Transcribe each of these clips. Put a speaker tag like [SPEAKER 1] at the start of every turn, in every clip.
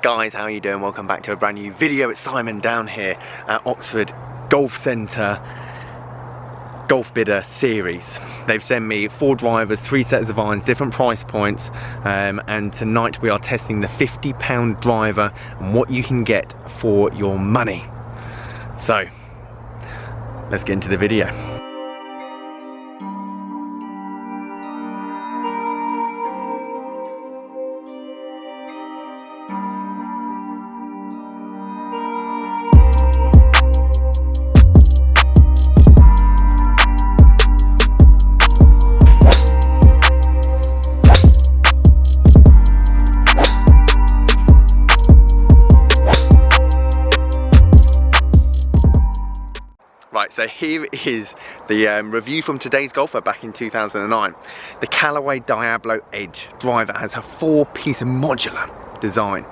[SPEAKER 1] Guys, how are you doing? Welcome back to a brand new video. It's Simon down here at Oxford Golf Centre Golf Bidder Series. They've sent me 4 drivers, 3 sets of irons, different price points, and tonight we are testing the £50 driver and what you can get for your money. So let's get into the video. Right, so here is the review from today's golfer back in 2009. The Callaway Diablo Edge driver has a 4-piece modular design.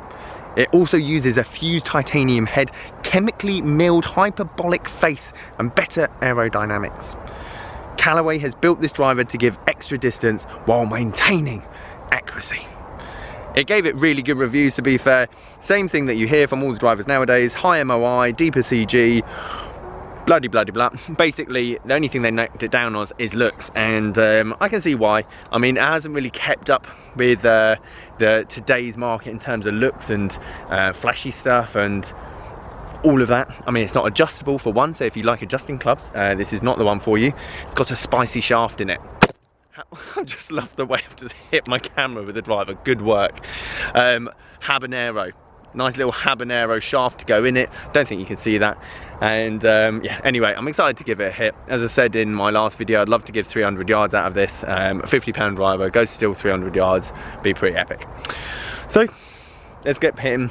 [SPEAKER 1] It also uses a fused titanium head, chemically milled hyperbolic face and better aerodynamics. Callaway has built this driver to give extra distance while maintaining accuracy. It gave it really good reviews, to be fair. Same thing that you hear from all the drivers nowadays: high MOI, deeper CG, bloody blah. Basically, the only thing they knocked it down on is looks, and I can see why. I mean, it hasn't really kept up with the today's market in terms of looks and flashy stuff and all of that. I mean, it's not adjustable for one, so if you like adjusting clubs, this is not the one for you. It's got a spicy shaft in it. I just love the way I've just hit my camera with the driver. Good work. Habanero. Nice little habanero shaft to go in it. Don't think you can see that. And yeah, anyway, I'm excited to give it a hit. As I said in my last video, I'd love to give 300 yards out of this. A £50 driver goes still 300 yards, be pretty epic. So let's get hitting,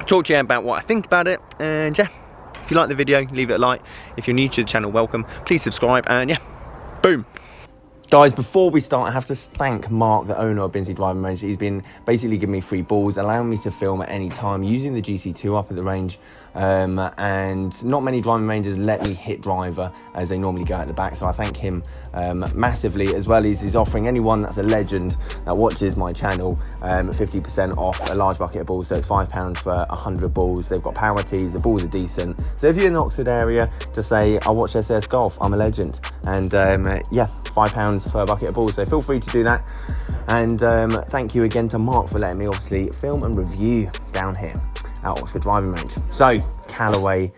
[SPEAKER 1] talk to you about what I think about it, and yeah, if you like the video, leave it a like. If you're new to the channel, welcome. Please subscribe, and yeah, boom. Guys, before we start, I have to thank Mark, the owner of Binsey Driving Range. He's been basically giving me free balls, allowing me to film at any time using the GC2 up at the range. And not many driving ranges let me hit driver as they normally go at the back, so I thank him massively, as well as he's offering anyone that's a legend that watches my channel 50% off a large bucket of balls. So it's £5 for 100 balls. They've got power tees, the balls are decent. So if you're in the Oxford area, just say I watch SAS Golf, I'm a legend, and yeah, £5 for a bucket of balls. So feel free to do that. And thank you again to Mark for letting me obviously film and review down here at Oxford Driving Range. So, Callaway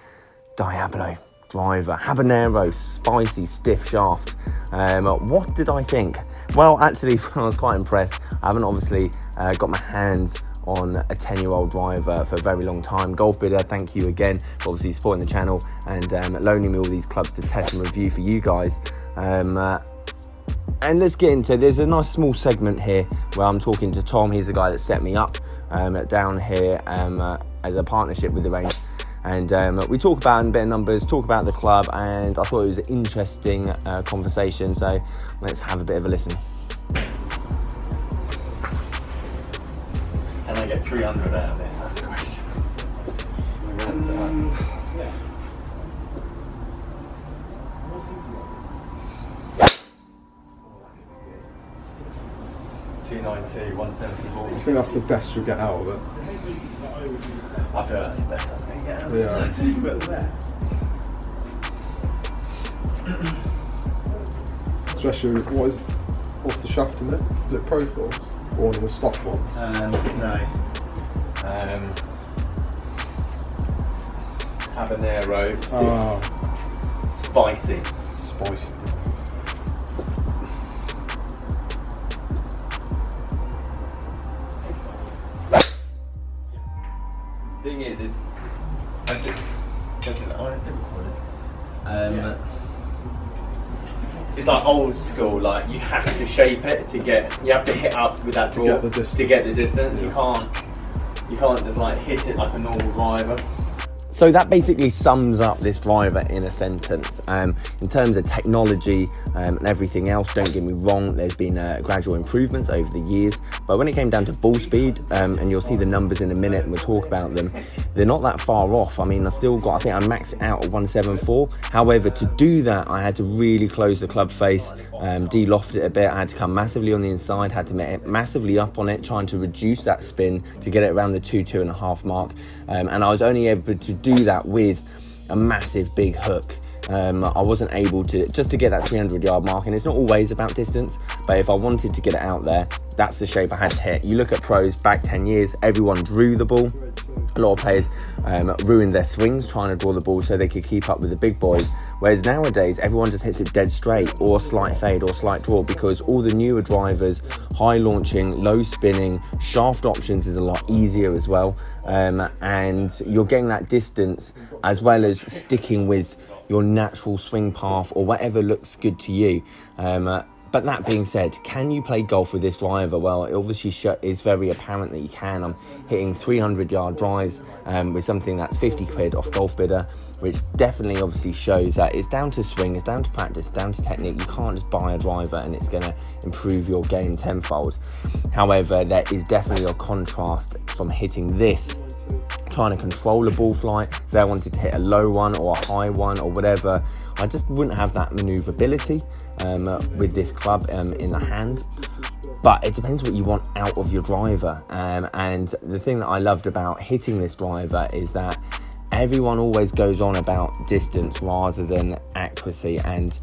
[SPEAKER 1] Diablo driver, habanero, spicy, stiff shaft. What did I think? Well, actually, I was quite impressed. I haven't obviously got my hands on a 10-year-old driver for a very long time. Golf Bidder, thank you again for obviously supporting the channel and loaning me all these clubs to test and review for you guys. And let's get into, there's a nice small segment here where I'm talking to Tom. He's the guy that set me up down here as a partnership with the range, and we talk about a bit of numbers, talk about the club, and I thought it was an interesting conversation, so let's have a bit of a listen. Can I get 300 out of this? That's the question. Yeah. 290, 170 balls.
[SPEAKER 2] I think that's the best you'll get out of it.
[SPEAKER 1] I feel that's the best I can get out of it.
[SPEAKER 2] Yeah. Especially, what's the shaft in it? Is it profile or the stock one?
[SPEAKER 1] No. Habanero, spicy.
[SPEAKER 2] Spicy.
[SPEAKER 1] Thing is I did record it. It's like old school, like you have to shape it to get, you have to hit up with that ball to get the distance. Yeah. You can't just like hit it like a normal driver. So that basically sums up this driver in a sentence. In terms of technology and everything else, don't get me wrong, there's been gradual improvements over the years, but when it came down to ball speed, and you'll see the numbers in a minute and we'll talk about them,
[SPEAKER 3] they're not that far off. I mean, I think I maxed it out at 174. However, to do that, I had to really close the club face, de-loft it a bit. I had to come massively on the inside, had to make it massively up on it, trying to reduce that spin to get it around the 2.5 mark. And I was only able to do that with a massive big hook. I wasn't able to, just to get that 300 yard mark, and it's not always about distance, but if I wanted to get it out there, that's the shape I had to hit. You look at pros back 10 years, everyone drew the ball. A lot of players ruined their swings trying to draw the ball so they could keep up with the big boys, whereas nowadays everyone just hits it dead straight, or slight fade or slight draw, because all the newer drivers, high launching, low spinning, shaft options is a lot easier as well, and you're getting that distance as well as sticking with your natural swing path or whatever looks good to you. But that being said, can you play golf with this driver? Well, it obviously is very apparent that you can. I'm hitting 300 yard drives with something that's 50 quid off Golf Bidder, which definitely obviously shows that it's down to swing, it's down to practice, it's down to technique. You can't just buy a driver and it's going to improve your game tenfold. However, there is definitely a contrast from hitting this, trying to control a ball flight. Say I wanted to hit a low one or a high one or whatever, I just wouldn't have that maneuverability with this club in the hand. But it depends what you want out of your driver, and the thing that I loved about hitting this driver is that everyone always goes on about distance rather than accuracy, and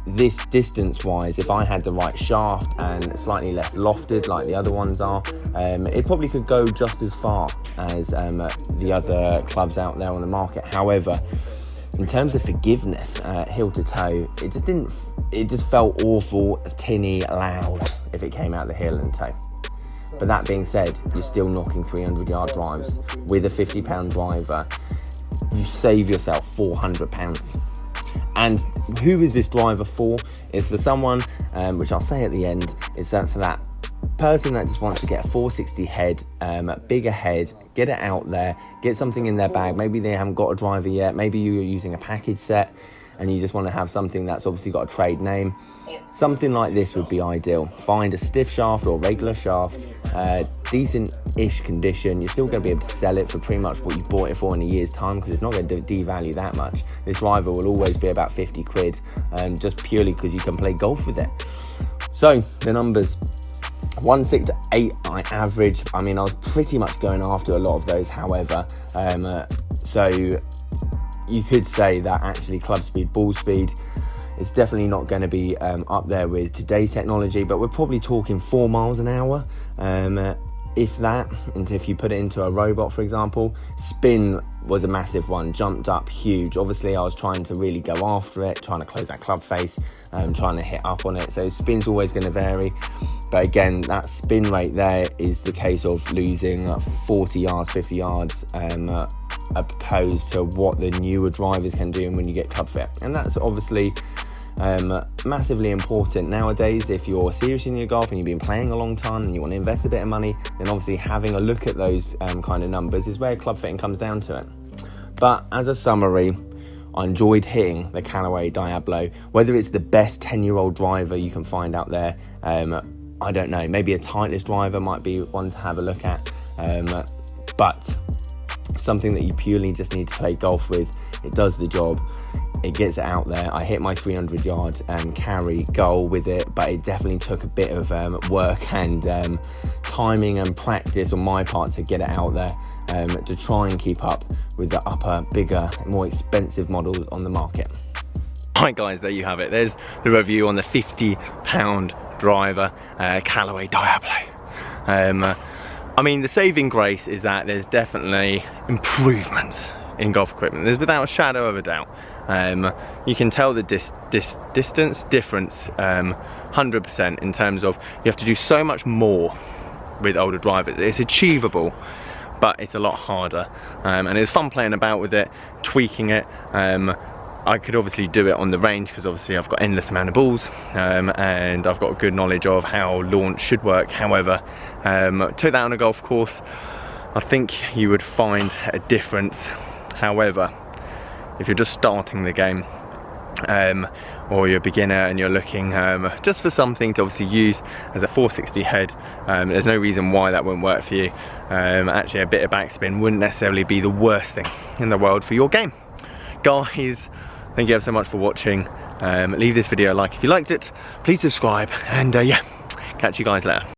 [SPEAKER 3] this distance wise, if I had the right shaft and slightly less lofted like the other ones are, it probably could go just as far as the other clubs out there on the market. However, in terms of forgiveness, heel to toe, it just felt awful, tinny, loud if it came out the heel and toe. But that being said, you're still knocking 300 yard drives with a 50 pound driver. You save yourself 400 pounds. And who is this driver for? It's for someone, which I'll say at the end, is that for that person that just wants to get a 460 head, bigger head, get it out there, get something in their bag. Maybe they haven't got a driver yet. Maybe you're using a package set and you just want to have something that's obviously got a trade name. Something like this would be ideal. Find a stiff shaft or regular shaft, decent-ish condition. You're still going to be able to sell it for pretty much what you bought it for in a year's time, because it's not going to devalue that much. This driver will always be about 50 quid, just purely because you can play golf with it. So the numbers, 1.6 to 8 I average. I mean, I was pretty much going after a lot of those. However, so you could say that actually club speed, ball speed, it's definitely not going to be up there with today's technology, but we're probably talking 4 miles an hour, if that. And if you put it into a robot, for example, spin was a massive one, jumped up huge. Obviously I was trying to really go after it, trying to close that club face, trying to hit up on it, so spin's always going to vary. But again, that spin rate there is the case of losing 40 yards, 50 yards, opposed to what the newer drivers can do when you get club fit. And that's obviously massively important nowadays. If you're serious in your golf and you've been playing a long time and you want to invest a bit of money, then obviously having a look at those kind of numbers is where club fitting comes down to it. But as a summary, I enjoyed hitting the Callaway Diablo. Whether it's the best 10-year-old driver you can find out there, I don't know. Maybe a Titleist driver might be one to have a look at, but something that you purely just need to play golf with. It does the job. It gets it out there. I hit my 300 yard carry goal with it, but it definitely took a bit of work and timing and practice on my part to get it out there, to try and keep up with the upper, bigger, more expensive models on the market.
[SPEAKER 1] Right guys, there you have it. There's the review on the 50 pound driver, Callaway Diablo. I mean, the saving grace is that there's definitely improvements in golf equipment. There's without a shadow of a doubt. You can tell the distance difference 100% in terms of you have to do so much more with older drivers. It's achievable, but it's a lot harder, and it's fun playing about with it, tweaking it. I could obviously do it on the range because obviously I've got endless amount of balls, and I've got a good knowledge of how launch should work. However, took that on a golf course, I think you would find a difference. However, if you're just starting the game, or you're a beginner and you're looking just for something to obviously use as a 460 head, there's no reason why that wouldn't work for you. Actually, a bit of backspin wouldn't necessarily be the worst thing in the world for your game. Guys, thank you ever so much for watching. Leave this video a like if you liked it, please subscribe, and yeah, catch you guys later.